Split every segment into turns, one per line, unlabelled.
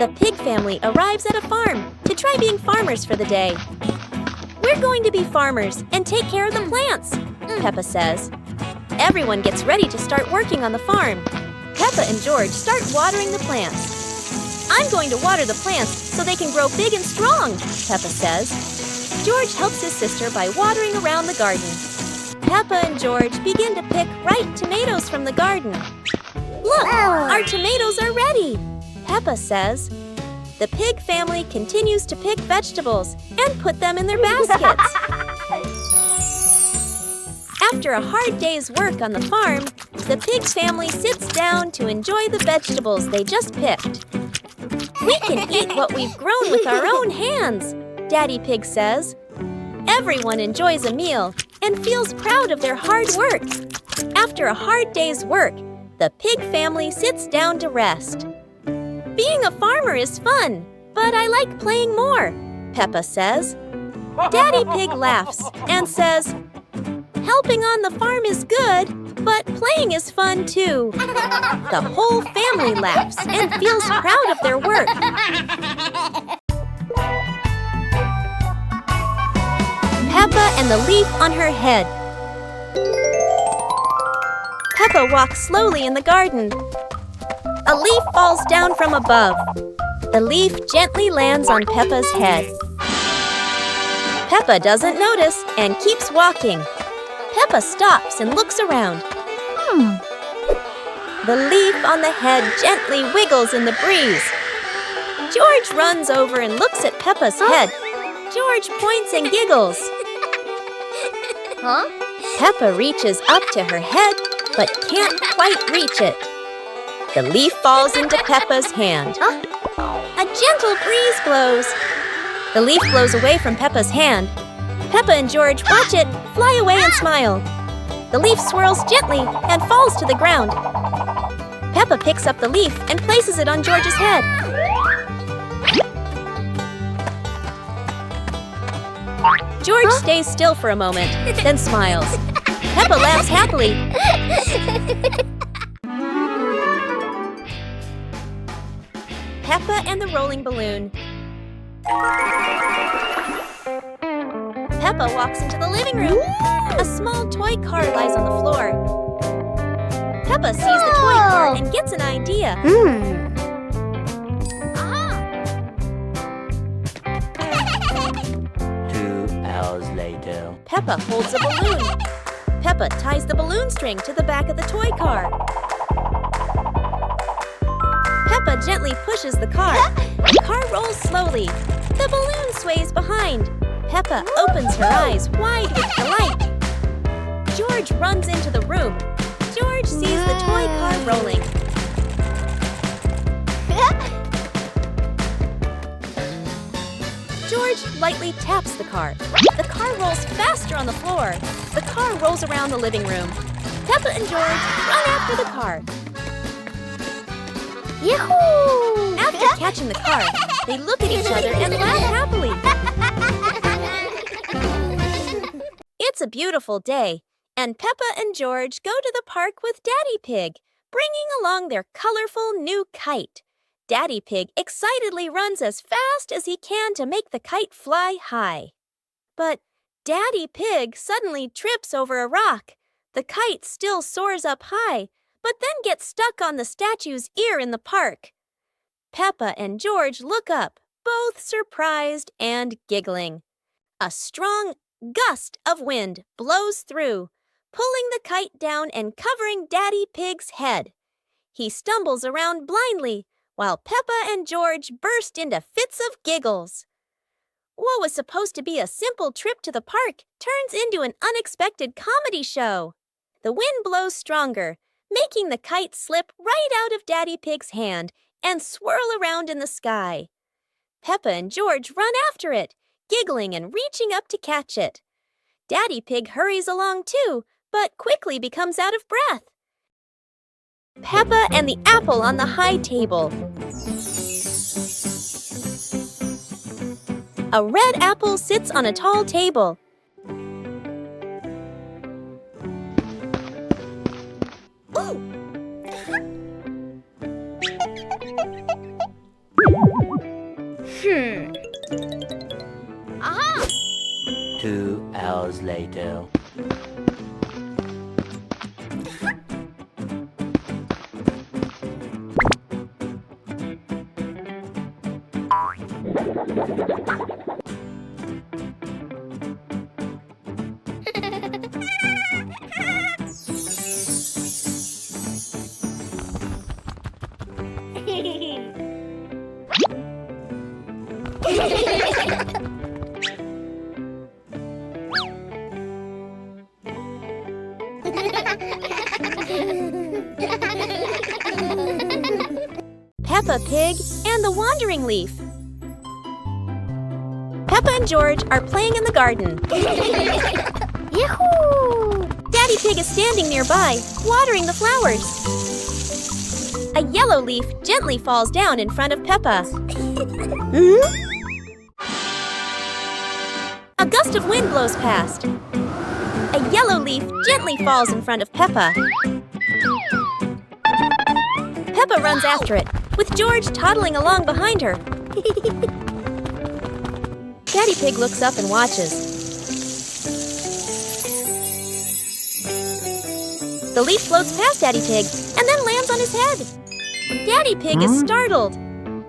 The pig family arrives at a farm to try being farmers for the day. "We're going to be farmers and take care of the plants," Peppa says. Everyone gets ready to start working on the farm. Peppa and George start watering the plants. "I'm going to water the plants so they can grow big and strong," Peppa says. George helps his sister by watering around the garden. Peppa and George begin to pick ripe tomatoes from the garden. "Look, our tomatoes are ready," Peppa says. The pig family continues to pick vegetables and put them in their baskets. After a hard day's work on the farm, the pig family sits down to enjoy the vegetables they just picked. "We can eat what we've grown with our own hands," Daddy Pig says. Everyone enjoys a meal and feels proud of their hard work. After a hard day's work, the pig family sits down to rest. "Being a farmer is fun, but I like playing more," Peppa says. Daddy Pig laughs and says, "Helping on the farm is good, but playing is fun too." The whole family laughs and feels proud of their work. Peppa and the leaf on her head. Peppa walks slowly in the garden. A leaf falls down from above. The leaf gently lands on Peppa's head. Peppa doesn't notice and keeps walking. Peppa stops and looks around. The leaf on the head gently wiggles in the breeze. George runs over and looks at Peppa's head. George points and giggles. Peppa reaches up to her head, but can't quite reach it. The leaf falls into Peppa's hand. A gentle breeze blows. The leaf blows away from Peppa's hand. Peppa and George watch it fly away and smile. The leaf swirls gently and falls to the ground. Peppa picks up the leaf and places it on George's head. George stays still for a moment, then smiles. Peppa laughs happily. Peppa and the rolling balloon. Peppa walks into the living room. A small toy car lies on the floor. Peppa sees the toy car and gets an idea.
2 hours later.
Peppa holds a balloon. Peppa ties the balloon string to the back of the toy car. Peppa gently pushes the car. The car rolls slowly. The balloon sways behind. Peppa opens her eyes wide with delight. George runs into the room. George sees the toy car rolling. George lightly taps the car. The car rolls faster on the floor. The car rolls around the living room. Peppa and George run after the car. Yahoo! After catching the car, they look at each other and laugh happily. It's a beautiful day, and Peppa and George go to the park with Daddy Pig, bringing along their colorful new kite. Daddy Pig excitedly runs as fast as he can to make the kite fly high. But Daddy Pig suddenly trips over a rock. The kite still soars up high, but then gets stuck on the statue's ear in the park. Peppa and George look up, both surprised and giggling. A strong gust of wind blows through, pulling the kite down and covering Daddy Pig's head. He stumbles around blindly, while Peppa and George burst into fits of giggles. What was supposed to be a simple trip to the park turns into an unexpected comedy show. The wind blows stronger, making the kite slip right out of Daddy Pig's hand and swirl around in the sky. Peppa and George run after it, giggling and reaching up to catch it. Daddy Pig hurries along too, but quickly becomes out of breath. Peppa and the apple on the high table. A red apple sits on a tall table. Ooh! Aha!
2 hours later.
Peppa Pig and the Wandering Leaf. Peppa and George are playing in the garden. Yahoo! Daddy Pig is standing nearby, watering the flowers. A yellow leaf gently falls down in front of Peppa. A gust of wind blows past. A yellow leaf gently falls in front of Peppa. Peppa runs after it, with George toddling along behind her. Daddy Pig looks up and watches. The leaf floats past Daddy Pig and then lands on his head. Daddy Pig is startled.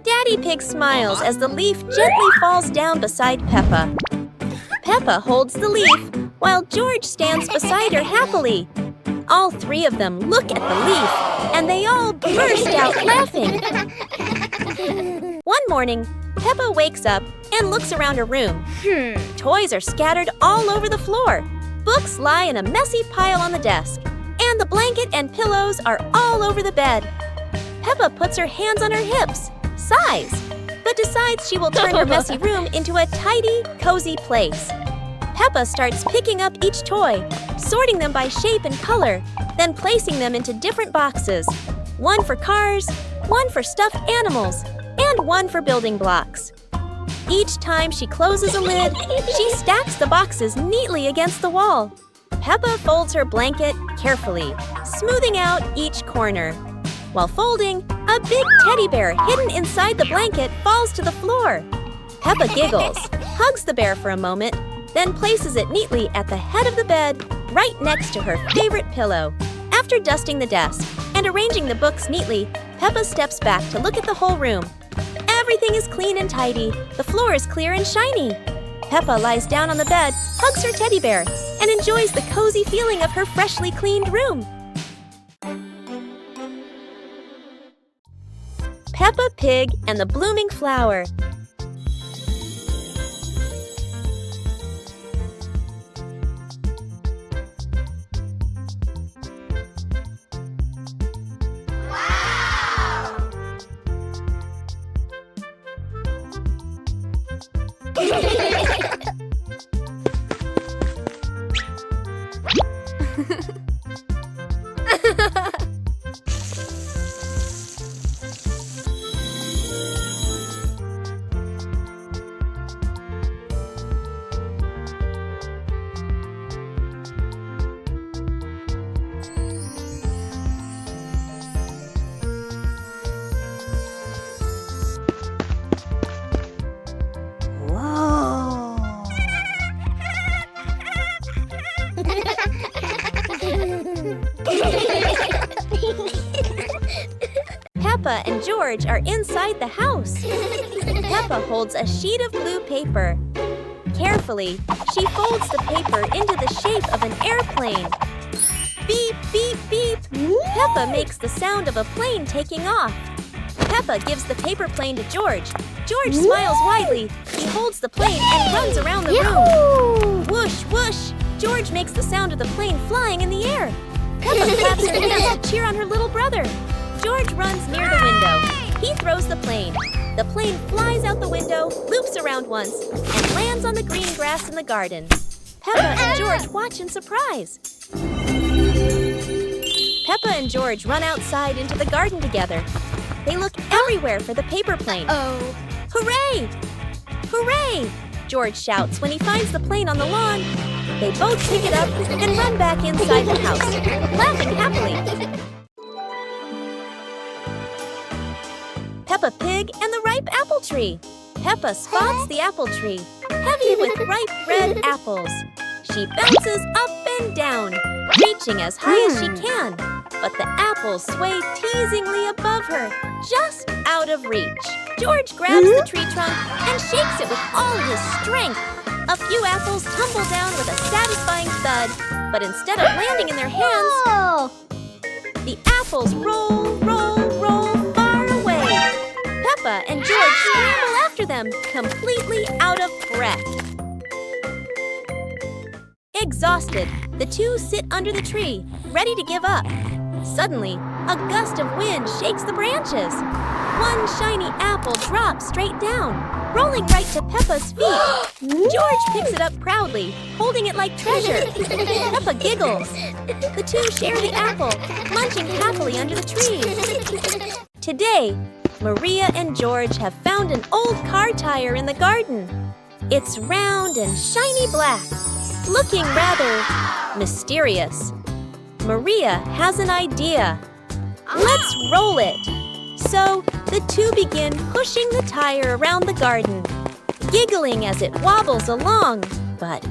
Daddy Pig smiles as the leaf gently falls down beside Peppa. Peppa holds the leaf while George stands beside her happily. All three of them look at the leaf and they all burst out laughing. One morning, Peppa wakes up and looks around her room. Toys are scattered all over the floor. Books lie in a messy pile on the desk. And the blanket and pillows are all over the bed. Peppa puts her hands on her hips, sighs, but decides she will turn her messy room into a tidy, cozy place. Peppa starts picking up each toy, sorting them by shape and color, then placing them into different boxes. One for cars, one for stuffed animals, and one for building blocks. Each time she closes a lid, she stacks the boxes neatly against the wall. Peppa folds her blanket carefully, smoothing out each corner. While folding, a big teddy bear hidden inside the blanket falls to the floor. Peppa giggles, hugs the bear for a moment, then places it neatly at the head of the bed, right next to her favorite pillow. After dusting the desk and arranging the books neatly, Peppa steps back to look at the whole room. Everything is clean and tidy. The floor is clear and shiny. Peppa lies down on the bed, hugs her teddy bear, and enjoys the cozy feeling of her freshly cleaned room. Peppa Pig and the Blooming Flower. Peppa and George are inside the house. Peppa holds a sheet of blue paper. Carefully, she folds the paper into the shape of an airplane. Beep, beep, beep. Peppa makes the sound of a plane taking off. Peppa gives the paper plane to George. George smiles widely. He holds the plane and runs around the room. Whoosh, whoosh. George makes the sound of the plane flying in the air. Peppa claps her hands to cheer on her little brother. George runs near the window. He throws the plane. The plane flies out the window, loops around once, and lands on the green grass in the garden. Peppa and George watch in surprise. Peppa and George run outside into the garden together. They look everywhere for the paper plane. Hooray! Hooray! George shouts when he finds the plane on the lawn. They both pick it up and run back inside the house, laughing happily. Peppa Pig and the Ripe Apple Tree. Peppa spots the apple tree, heavy with ripe red apples. She bounces up and down, reaching as high as she can. But the apples sway teasingly above her, just out of reach. George grabs the tree trunk and shakes it with all his strength. A few apples tumble down with a satisfying thud, but instead of landing in their hands, the apples roll, roll, roll far away. Peppa and George scramble after them, completely out of breath. Exhausted, the two sit under the tree, ready to give up. Suddenly, a gust of wind shakes the branches. One shiny apple drops straight down, rolling right to Peppa's feet. George picks it up proudly, holding it like treasure. Peppa giggles. The two share the apple, munching happily under the tree. Today, Maria and George have found an old car tire in the garden. It's round and shiny black, looking rather mysterious. Maria has an idea. Let's roll it. So the two begin pushing the tire around the garden, giggling as it wobbles along. But,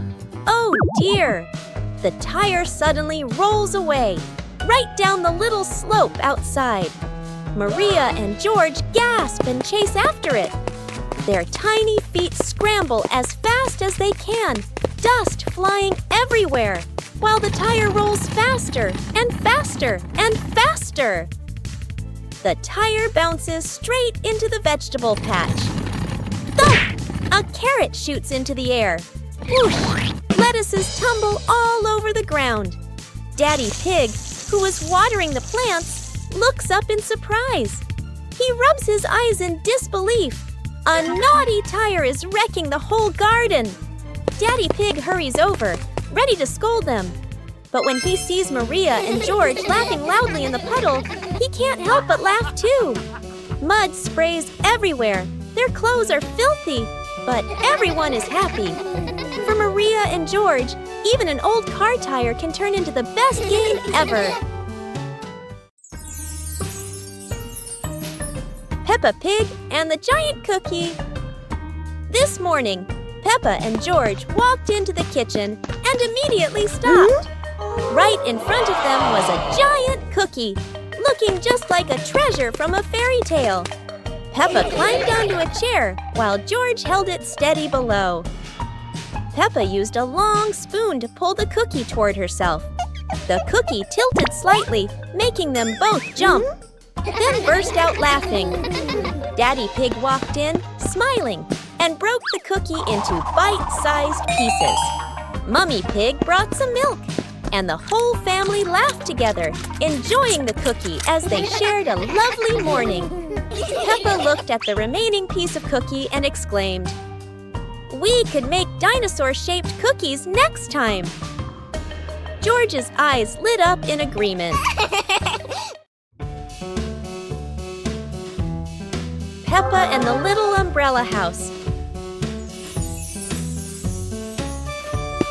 oh dear, the tire suddenly rolls away, right down the little slope outside. Maria and George gasp and chase after it. Their tiny feet scramble as fast as they can, dust flying everywhere, while the tire rolls faster and faster and faster. The tire bounces straight into the vegetable patch. Thump! A carrot shoots into the air. Whoosh! Lettuces tumble all over the ground. Daddy Pig, who was watering the plants, looks up in surprise. He rubs his eyes in disbelief. A naughty tire is wrecking the whole garden. Daddy Pig hurries over, ready to scold them. But when he sees Maria and George laughing loudly in the puddle, he can't help but laugh too. Mud sprays everywhere. Their clothes are filthy, but everyone is happy. For Maria and George, even an old car tire can turn into the best game ever. Peppa Pig and the Giant Cookie. This morning, Peppa and George walked into the kitchen and immediately stopped. Right in front of them was a giant cookie, looking just like a treasure from a fairy tale. Peppa climbed onto a chair while George held it steady below. Peppa used a long spoon to pull the cookie toward herself. The cookie tilted slightly, making them both jump, then burst out laughing. Daddy Pig walked in, smiling, and broke the cookie into bite-sized pieces. Mummy Pig brought some milk, and the whole family laughed together, enjoying the cookie as they shared a lovely morning. Peppa looked at the remaining piece of cookie and exclaimed, "We could make dinosaur-shaped cookies next time!" George's eyes lit up in agreement. Peppa and the Little Umbrella House.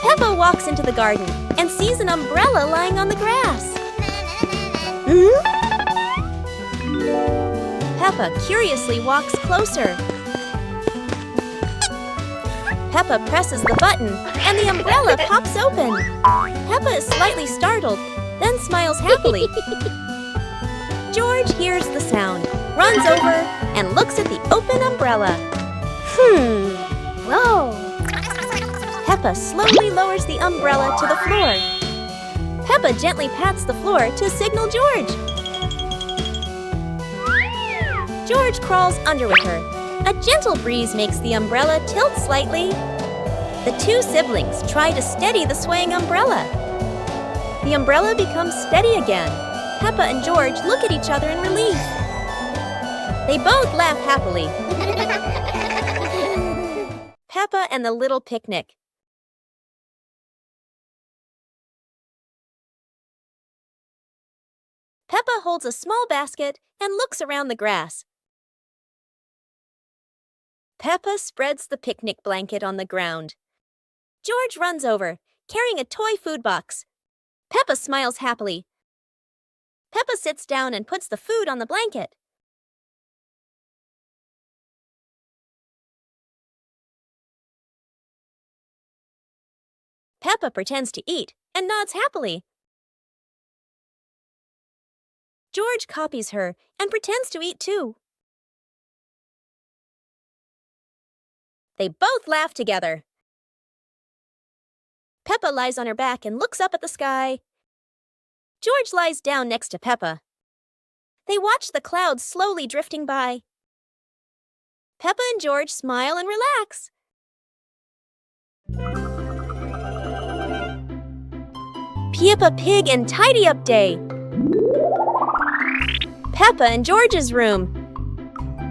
Peppa walks into the garden and sees an umbrella lying on the grass. Peppa curiously walks closer. Peppa presses the button and the umbrella pops open. Peppa is slightly startled, then smiles happily. George hears the sound, runs over, and looks at the open umbrella. Whoa! Peppa slowly lowers the umbrella to the floor. Peppa gently pats the floor to signal George. George crawls under with her. A gentle breeze makes the umbrella tilt slightly. The two siblings try to steady the swaying umbrella. The umbrella becomes steady again. Peppa and George look at each other in relief. They both laugh happily. Peppa and the Little Picnic. Peppa holds a small basket and looks around the grass. Peppa spreads the picnic blanket on the ground. George runs over, carrying a toy food box. Peppa smiles happily. Peppa sits down and puts the food on the blanket. Peppa pretends to eat and nods happily. George copies her and pretends to eat too. They both laugh together. Peppa lies on her back and looks up at the sky. George lies down next to Peppa. They watch the clouds slowly drifting by. Peppa and George smile and relax. Peppa Pig and Tidy Up Day. Peppa and George's room.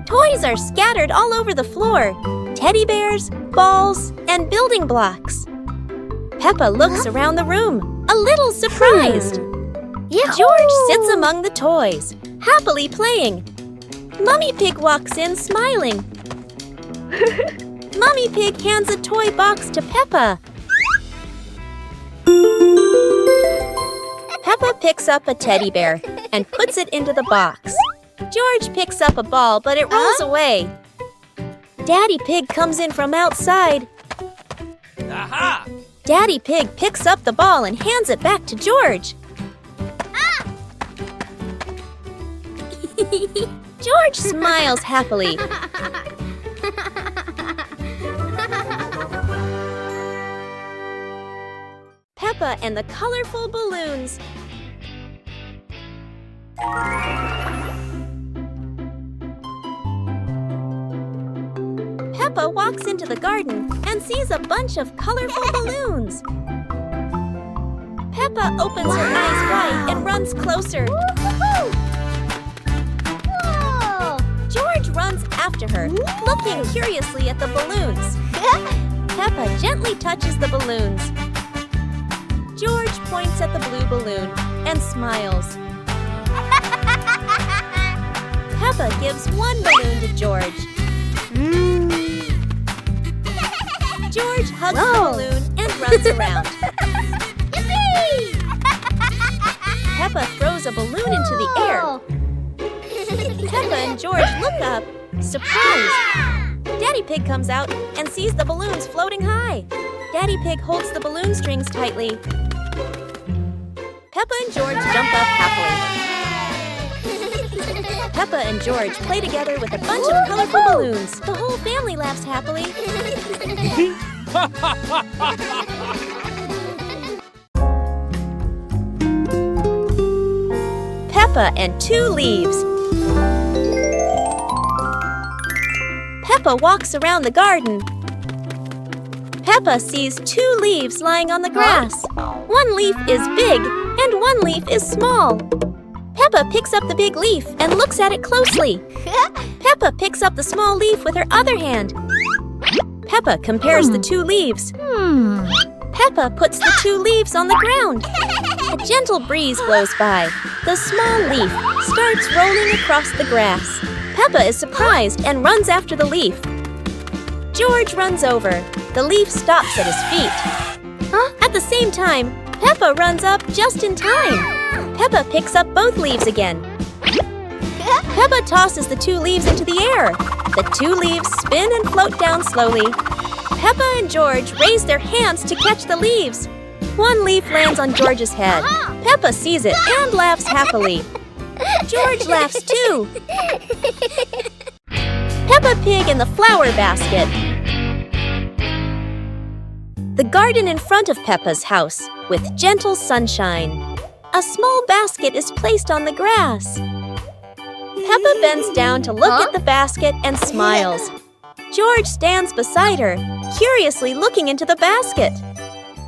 Toys are scattered all over the floor. Teddy bears, balls, and building blocks. Peppa looks around the room, a little surprised. George sits among the toys, happily playing. Mummy Pig walks in smiling. Mummy Pig hands a toy box to Peppa. Peppa picks up a teddy bear and puts it into the box. George picks up a ball, but it rolls away. Daddy Pig comes in from outside.
Aha!
Daddy Pig picks up the ball and hands it back to George. George smiles happily. Peppa and the colorful balloons. Peppa walks into the garden and sees a bunch of colorful balloons. Peppa opens her eyes wide and runs closer. George runs after her, looking curiously at the balloons. Peppa gently touches the balloons. George points at the blue balloon and smiles. Peppa gives one balloon to George. George hugs the balloon and runs around. Peppa throws a balloon into the air. Peppa and George look up, surprised. Daddy Pig comes out and sees the balloons floating high. Daddy Pig holds the balloon strings tightly. Peppa and George jump up happily. Peppa and George play together with a bunch of colorful balloons. The whole family laughs happily. Peppa and Two Leaves. Peppa walks around the garden. Peppa sees two leaves lying on the grass. One leaf is big and one leaf is small. Peppa picks up the big leaf and looks at it closely. Peppa picks up the small leaf with her other hand. Peppa compares the two leaves. Peppa puts the two leaves on the ground. A gentle breeze blows by. The small leaf starts rolling across the grass. Peppa is surprised and runs after the leaf. George runs over. The leaf stops at his feet. At the same time, Peppa runs up just in time. Peppa picks up both leaves again. Peppa tosses the two leaves into the air. The two leaves spin and float down slowly. Peppa and George raise their hands to catch the leaves. One leaf lands on George's head. Peppa sees it and laughs happily. George laughs too. Peppa Pig in the flower basket. The garden in front of Peppa's house with gentle sunshine. A small basket is placed on the grass. Peppa bends down to look at the basket and smiles. George stands beside her, curiously looking into the basket.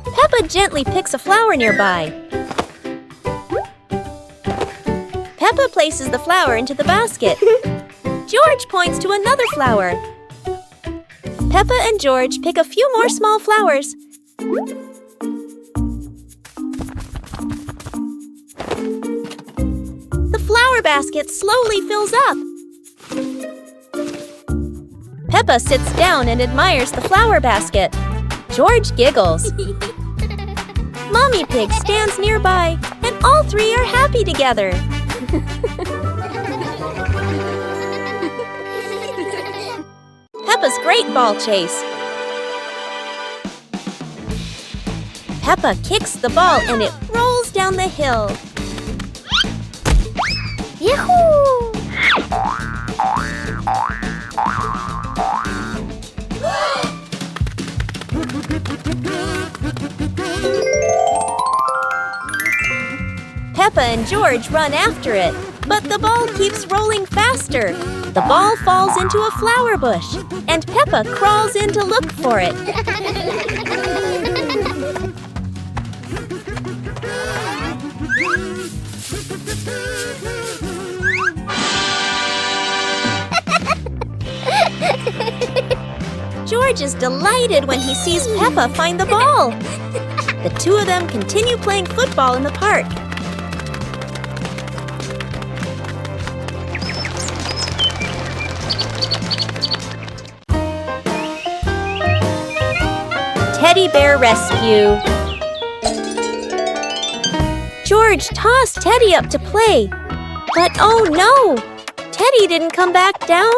Peppa gently picks a flower nearby. Peppa places the flower into the basket. George points to another flower. Peppa and George pick a few more small flowers. The flower basket slowly fills up. Peppa sits down and admires the flower basket. George giggles. Mommy Pig stands nearby, and all three are happy together. Peppa's Great Ball Chase. Peppa kicks the ball and it rolls down the hill. Yahoo! Peppa and George run after it, but the ball keeps rolling faster. The ball falls into a flower bush, and Peppa crawls in to look for it. George is delighted when he sees Peppa find the ball. The two of them continue playing football in the park. Teddy Bear Rescue. George tossed Teddy up to play, but oh no! Teddy didn't come back down.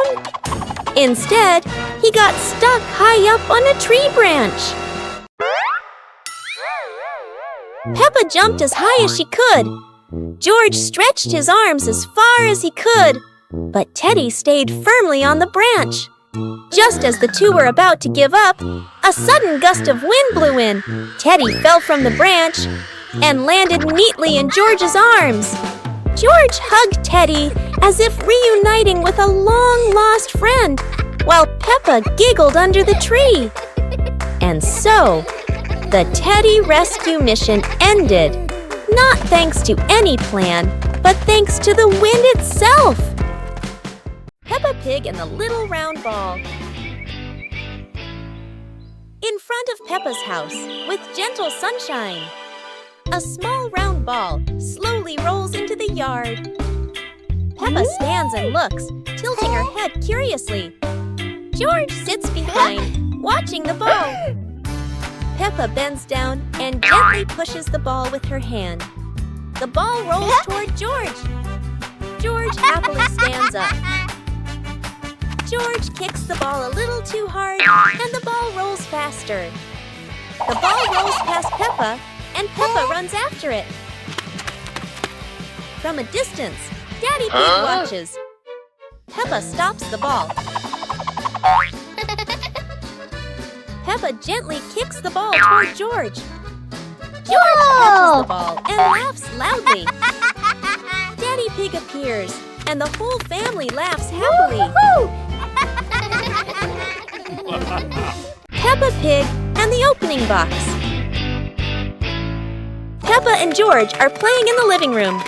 Instead, he got stuck high up on a tree branch. Peppa jumped as high as she could. George stretched his arms as far as he could, but Teddy stayed firmly on the branch. Just as the two were about to give up, a sudden gust of wind blew in. Teddy fell from the branch and landed neatly in George's arms. George hugged Teddy as if reuniting with a long-lost friend, while Peppa giggled under the tree. And so, the Teddy rescue mission ended, not thanks to any plan, but thanks to the wind itself. Peppa Pig and the Little Round Ball. In front of Peppa's house, with gentle sunshine, a small round ball slowly rolls into the yard. Peppa stands and looks, tilting her head curiously. George sits behind, watching the ball. Peppa bends down and gently pushes the ball with her hand. The ball rolls toward George. George happily stands up. George kicks the ball a little too hard, and the ball rolls faster. The ball rolls past Peppa, and Peppa runs after it. From a distance, Daddy Pig watches. Peppa stops the ball. Peppa gently kicks the ball toward George. George catches the ball and laughs loudly. Daddy Pig appears, and the whole family laughs happily. Peppa Pig and the Opening Box. Peppa and George are playing in the living room.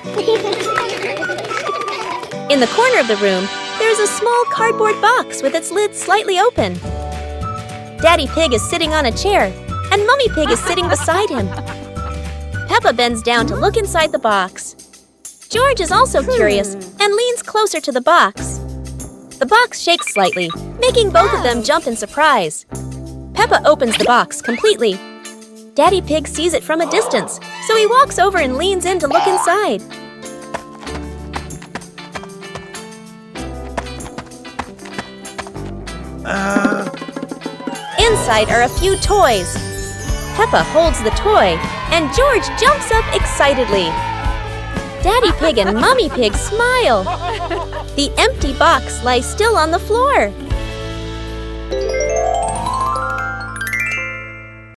In the corner of the room, there's a small cardboard box with its lid slightly open. Daddy Pig is sitting on a chair, and Mummy Pig is sitting beside him. Peppa bends down to look inside the box. George is also curious and leans closer to the box. The box shakes slightly, making both of them jump in surprise. Peppa opens the box completely. Daddy Pig sees it from a distance, so he walks over and leans in to look inside. Inside are a few toys. Peppa holds the toy, and George jumps up excitedly. Daddy Pig and Mummy Pig smile. The empty box lies still on the floor.